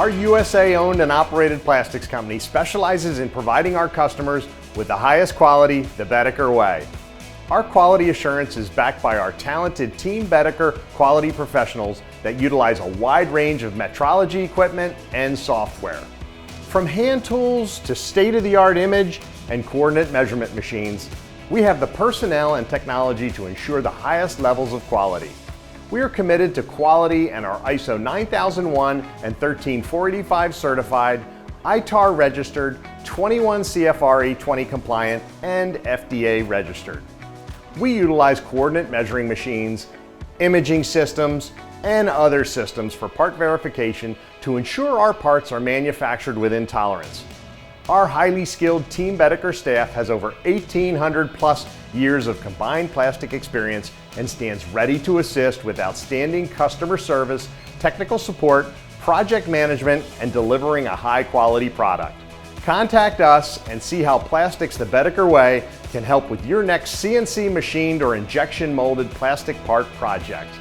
Our USA-owned and operated plastics company specializes in providing our customers with the highest quality, the Boedeker Way. Our quality assurance is backed by our talented Team Boedeker Quality professionals that utilize a wide range of metrology equipment and software. From hand tools to state-of-the-art image and coordinate measurement machines, we have the personnel and technology to ensure the highest levels of quality. We are committed to quality and are ISO 9001 and 13485 certified, ITAR registered, 21 CFR 820 compliant, and FDA registered. We utilize coordinate measuring machines, imaging systems, and other systems for part verification to ensure our parts are manufactured within tolerance. Our highly skilled Team Boedeker staff has over 1,800 plus years of combined plastic experience and stands ready to assist with outstanding customer service, technical support, project management, and delivering a high quality product. Contact us and see how Plastics the Boedeker Way can help with your next CNC machined or injection molded plastic part project.